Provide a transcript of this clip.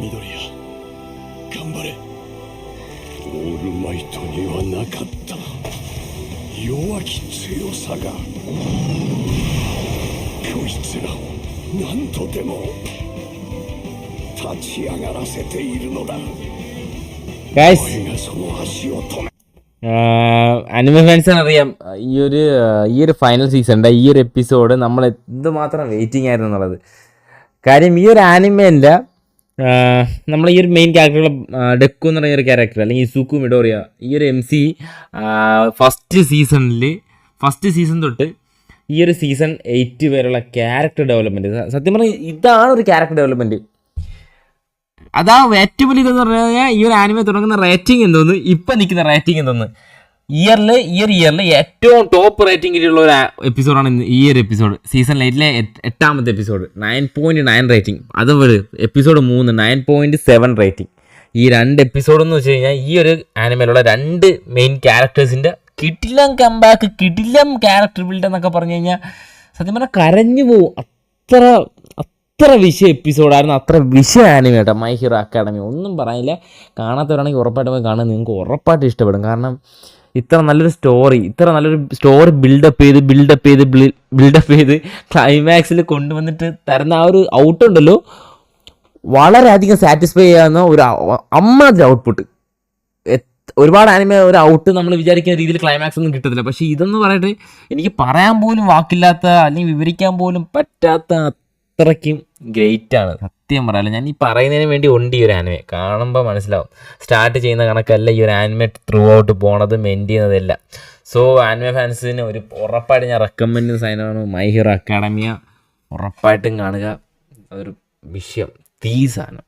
緑谷頑張れ。オールマイトにはなかった弱き強さがこいつらを何とでも立ち上がらせているのだ。Guys, 俺がその足を止めഅനിമൽ ഫാൻസിന് അറിയാം ഈ ഒരു ഫൈനൽ സീസണിൻ്റെ ഈ ഒരു എപ്പിസോഡ് നമ്മൾ എന്തുമാത്രം വെയിറ്റിംഗ് ആയിരുന്നു എന്നുള്ളത്. കാര്യം ഈ ഒരു ആനിമേൻ്റെ നമ്മൾ ഈ ഒരു മെയിൻ ക്യാരക്ടറുകൾ ഡെക്കു എന്ന് പറയുന്ന ഒരു ക്യാരക്ടർ അല്ലെങ്കിൽ ഇസുക്കു മിഡോറിയ ഈ ഒരു MC ഫസ്റ്റ് സീസൺ തൊട്ട് ഈ ഒരു സീസൺ 8 വരെയുള്ള ക്യാരക്ടർ ഡെവലപ്മെൻറ്റ്, സത്യം പറഞ്ഞാൽ ഇതാണ് ഒരു ക്യാരക്ടർ ഡെവലപ്മെൻറ്റ്. അതാ ഏറ്റവും വലിയ ഇതെന്ന് പറഞ്ഞു കഴിഞ്ഞാൽ ഈ ഒരു ആനിമെ തുടങ്ങുന്ന റേറ്റിംഗ് എന്തോന്ന്, ഇപ്പം നിൽക്കുന്ന റേറ്റിംഗ് എന്തോന്ന്, ഈ ഒരു ഇയറിൽ ഏറ്റവും ടോപ്പ് റേറ്റിംഗിലുള്ള ഒരു എപ്പിസോഡാണ് ഈ ഒരു എപ്പിസോഡ്. സീസൺ 8ലെ 8ാമത്തെ എപ്പിസോഡ് 9.9 റേറ്റിംഗ്. അതുപോലെ എപ്പിസോഡ് 3 9.7 റേറ്റിംഗ്. ഈ 2 എപ്പിസോഡെന്ന് വെച്ച് കഴിഞ്ഞാൽ ഈ ഒരു ആനിമയിലുള്ള 2 മെയിൻ ക്യാരക്ടേഴ്സിൻ്റെ കിടിലം കംബാക്ക്, കിടിലം ക്യാരക്ടർ ബിൽഡ് എന്നൊക്കെ പറഞ്ഞു കഴിഞ്ഞാൽ സത്യം പറഞ്ഞാൽ കരഞ്ഞു പോവും. അത്ര വിഷയ എപ്പിസോഡായിരുന്നു, അത്ര വിഷയ ആനിമേ കേട്ടോ മൈ ഹീറോ അക്കാഡമി. ഒന്നും പറയാനില്ല. കാണാത്തവരാണെങ്കിൽ ഉറപ്പായിട്ട് പോയി കാണാൻ നിങ്ങൾക്ക് ഉറപ്പായിട്ട് ഇഷ്ടപ്പെടും. കാരണം ഇത്ര നല്ലൊരു സ്റ്റോറി ബിൽഡപ്പ് ചെയ്ത് ക്ലൈമാക്സിൽ കൊണ്ടുവന്നിട്ട് തരുന്ന ആ ഒരു ഔട്ടുണ്ടല്ലോ, വളരെയധികം സാറ്റിസ്ഫൈ ചെയ്യാവുന്ന ഒരു അമ്മാതിരി ഔട്ട്പുട്ട്. ഒരുപാട് ആനിമേ ഒരു ഔട്ട് നമ്മൾ വിചാരിക്കുന്ന രീതിയിൽ ക്ലൈമാക്സ് ഒന്നും കിട്ടത്തില്ല. പക്ഷേ ഇതെന്ന് പറയട്ടെ, എനിക്ക് പറയാൻ പോലും വാക്കില്ലാത്ത അല്ലെങ്കിൽ വിവരിക്കാൻ പോലും പറ്റാത്ത അത്രയ്ക്കും ഗ്രേറ്റാണ്. സത്യം പറയാമല്ലോ, ഞാൻ ഈ പറയുന്നതിന് വേണ്ടി ഉണ്ട് ഈ ഒരു ആനിമേ. കാണുമ്പോൾ മനസ്സിലാവും സ്റ്റാർട്ട് ചെയ്യുന്ന കണക്കല്ല ഈ ഒരു ആനിമേ ത്രൂ ഔട്ട് പോണത്, മെൻഡ് ചെയ്യുന്നതല്ല. സോ ആനിമേ ഫാൻസിന് ഒരു ഉറപ്പായിട്ട് ഞാൻ റെക്കമെൻഡ് ചെയ്യുന്ന സാധനമാണ് മൈ ഹീറോ അക്കാഡമിയ. ഉറപ്പായിട്ടും കാണുക. അതൊരു വിഷയം, സാധനം.